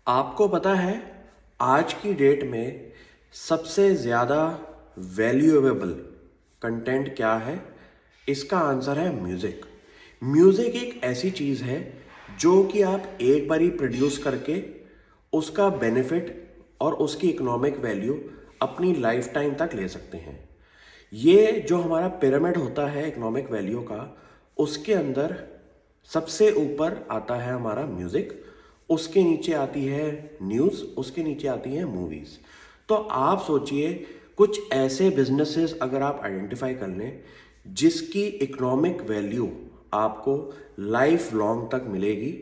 आपको पता है आज की डेट में सबसे ज़्यादा वैल्यूएबल कंटेंट क्या है? इसका आंसर है म्यूज़िक। म्यूज़िक एक ऐसी चीज़ है जो कि आप एक बारी प्रोड्यूस करके उसका बेनिफिट और उसकी इकोनॉमिक वैल्यू अपनी लाइफ टाइम तक ले सकते हैं। ये जो हमारा पिरामिड होता है इकोनॉमिक वैल्यू का, उसके अंदर सबसे ऊपर आता है हमारा म्यूज़िक, उसके नीचे आती है न्यूज़, उसके नीचे आती है मूवीज़। तो आप सोचिए कुछ ऐसे बिजनेसेस अगर आप आइडेंटिफाई कर लें जिसकी इकोनॉमिक वैल्यू आपको लाइफ लॉन्ग तक मिलेगी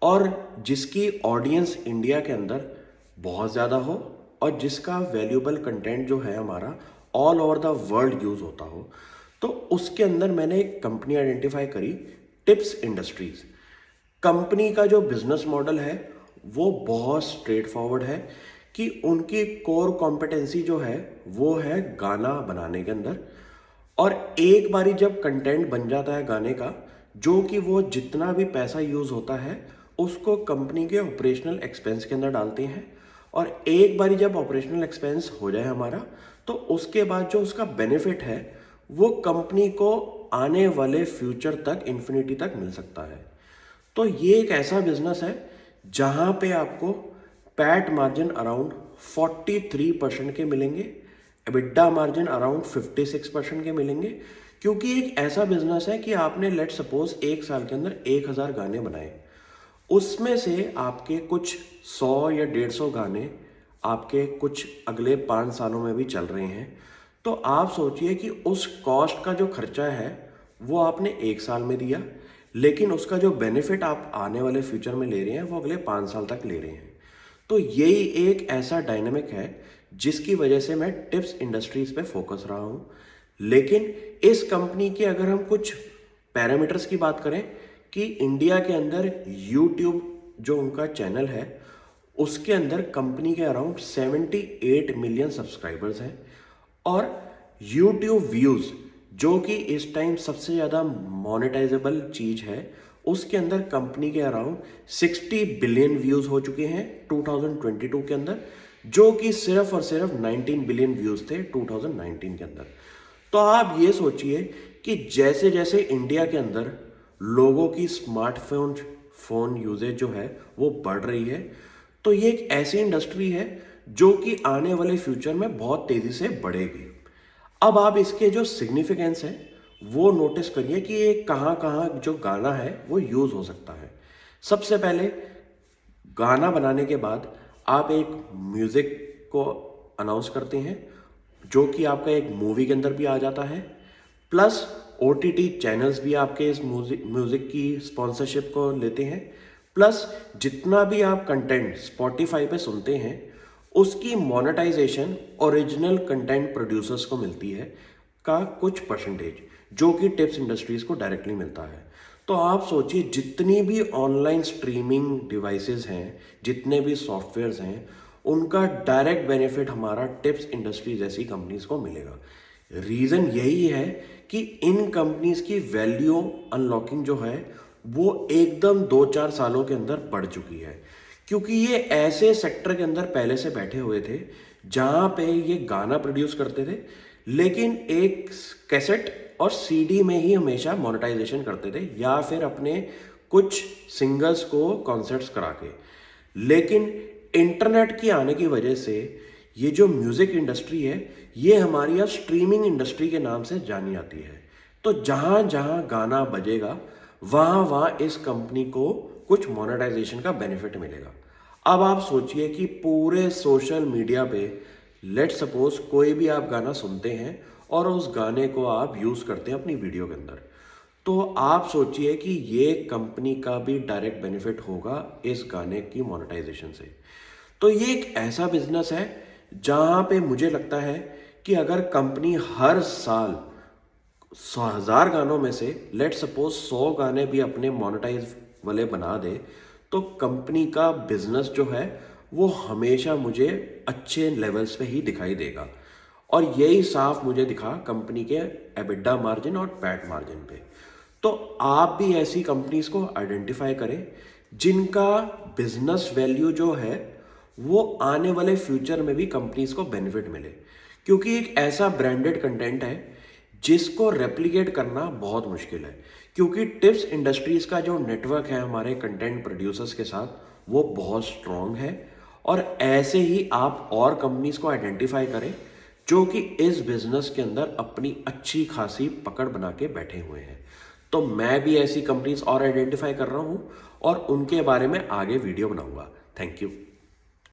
और जिसकी ऑडियंस इंडिया के अंदर बहुत ज़्यादा हो और जिसका वैल्यूबल कंटेंट जो है हमारा all over the world use होता हो। तो उसके अंदर मैंने एक कंपनी आइडेंटिफाई करी, टिप्स इंडस्ट्रीज़। कंपनी का जो बिजनेस मॉडल है वो बहुत स्ट्रेट फॉरवर्ड है कि उनकी कोर कॉम्पिटेंसी जो है वो है गाना बनाने के अंदर। और एक बारी जब कंटेंट बन जाता है गाने का, जो कि वो जितना भी पैसा यूज़ होता है उसको कंपनी के ऑपरेशनल एक्सपेंस के अंदर डालते हैं। और एक बारी जब ऑपरेशनल एक्सपेंस हो जाए हमारा, तो उसके बाद जो उसका बेनिफिट है वो कंपनी को आने वाले फ्यूचर तक, इन्फिनिटी तक मिल सकता है। तो ये एक ऐसा बिजनेस है जहां पे आपको पैट मार्जिन अराउंड 43% के मिलेंगे, एबिड्डा मार्जिन अराउंड 56% के मिलेंगे। क्योंकि एक ऐसा बिजनेस है कि आपने लेट सपोज एक साल के अंदर 1000 गाने बनाए, उसमें से आपके कुछ 100 या 150 गाने आपके कुछ अगले 5 सालों में भी चल रहे हैं। तो आप सोचिए कि उस कॉस्ट का जो खर्चा है वो आपने एक साल में दिया, लेकिन उसका जो बेनिफिट आप आने वाले फ्यूचर में ले रहे हैं वो अगले 5 साल तक ले रहे हैं। तो यही एक ऐसा डायनामिक है जिसकी वजह से मैं टिप्स इंडस्ट्रीज पे फोकस रहा हूँ। लेकिन इस कंपनी के अगर हम कुछ पैरामीटर्स की बात करें कि इंडिया के अंदर यूट्यूब जो उनका चैनल है उसके अंदर कंपनी के अराउंड 78 मिलियन सब्सक्राइबर्स हैं। और यूट्यूब व्यूज़ जो कि इस टाइम सबसे ज़्यादा मोनेटाइजेबल चीज़ है, उसके अंदर कंपनी के अराउंड 60 बिलियन व्यूज़ हो चुके हैं 2022 के अंदर, जो कि सिर्फ और सिर्फ 19 बिलियन व्यूज़ थे 2019 के अंदर। तो आप ये सोचिए कि जैसे जैसे इंडिया के अंदर लोगों की स्मार्टफोन यूजेज जो है वो बढ़ रही है, तो ये एक ऐसी इंडस्ट्री है जो कि आने वाले फ्यूचर में बहुत तेज़ी से बढ़ेगी। अब आप इसके जो सिग्निफिकेंस है वो नोटिस करिए कि ये कहाँ कहाँ जो गाना है वो यूज़ हो सकता है। सबसे पहले गाना बनाने के बाद आप एक म्यूज़िक को अनाउंस करते हैं जो कि आपका एक मूवी के अंदर भी आ जाता है, प्लस ओटीटी चैनल्स भी आपके इस म्यूज़िक की स्पॉन्सरशिप को लेते हैं, प्लस जितना भी आप कंटेंट स्पॉटिफाई पे सुनते हैं उसकी मोनेटाइजेशन ओरिजिनल कंटेंट प्रोड्यूसर्स को मिलती है का कुछ परसेंटेज, जो कि टिप्स इंडस्ट्रीज को डायरेक्टली मिलता है। तो आप सोचिए जितनी भी ऑनलाइन स्ट्रीमिंग डिवाइसेस हैं, जितने भी सॉफ्टवेयर्स हैं, उनका डायरेक्ट बेनिफिट हमारा टिप्स इंडस्ट्री जैसी कंपनीज को मिलेगा। रीज़न यही है कि इन कंपनीज की वैल्यू अनलॉकिंग जो है वो एकदम 2-4 सालों के अंदर बढ़ चुकी है। क्योंकि ये ऐसे सेक्टर के अंदर पहले से बैठे हुए थे जहाँ पे ये गाना प्रोड्यूस करते थे, लेकिन एक कैसेट और सीडी में ही हमेशा मोनेटाइजेशन करते थे या फिर अपने कुछ सिंगर्स को कॉन्सर्ट्स करा के। लेकिन इंटरनेट की आने की वजह से ये जो म्यूज़िक इंडस्ट्री है ये हमारी अब स्ट्रीमिंग इंडस्ट्री के नाम से जानी जाती है। तो जहाँ जहाँ गाना बजेगा वहाँ वहाँ इस कंपनी को कुछ मोनेटाइजेशन का बेनिफिट मिलेगा। अब आप सोचिए कि पूरे सोशल मीडिया पे लेट सपोज कोई भी आप गाना सुनते हैं और उस गाने को आप यूज़ करते हैं अपनी वीडियो के अंदर, तो आप सोचिए कि ये कंपनी का भी डायरेक्ट बेनिफिट होगा इस गाने की मोनेटाइजेशन से। तो ये एक ऐसा बिजनेस है जहाँ पे मुझे लगता है कि अगर कंपनी हर साल 100,000 गानों में से लेट सपोज 100 गाने भी अपने मोनेटाइज वाले बना दे, तो कंपनी का बिजनेस जो है वो हमेशा मुझे अच्छे लेवल्स पे ही दिखाई देगा। और यही साफ मुझे दिखा कंपनी के एबिड्डा मार्जिन और पैट मार्जिन पे। तो आप भी ऐसी कंपनीज को आइडेंटिफाई करें जिनका बिजनेस वैल्यू जो है वो आने वाले फ्यूचर में भी कंपनीज को बेनिफिट मिले, क्योंकि एक ऐसा ब्रांडेड कंटेंट है जिसको रेप्लिकेट करना बहुत मुश्किल है, क्योंकि टिप्स इंडस्ट्रीज का जो नेटवर्क है हमारे कंटेंट प्रोड्यूसर्स के साथ वो बहुत स्ट्रांग है। और ऐसे ही आप और कंपनीज को आइडेंटिफाई करें जो कि इस बिजनेस के अंदर अपनी अच्छी खासी पकड़ बना के बैठे हुए हैं। तो मैं भी ऐसी कंपनीज और आइडेंटिफाई कर रहा हूं और उनके बारे में आगे वीडियो बनाऊंगा। Thank you.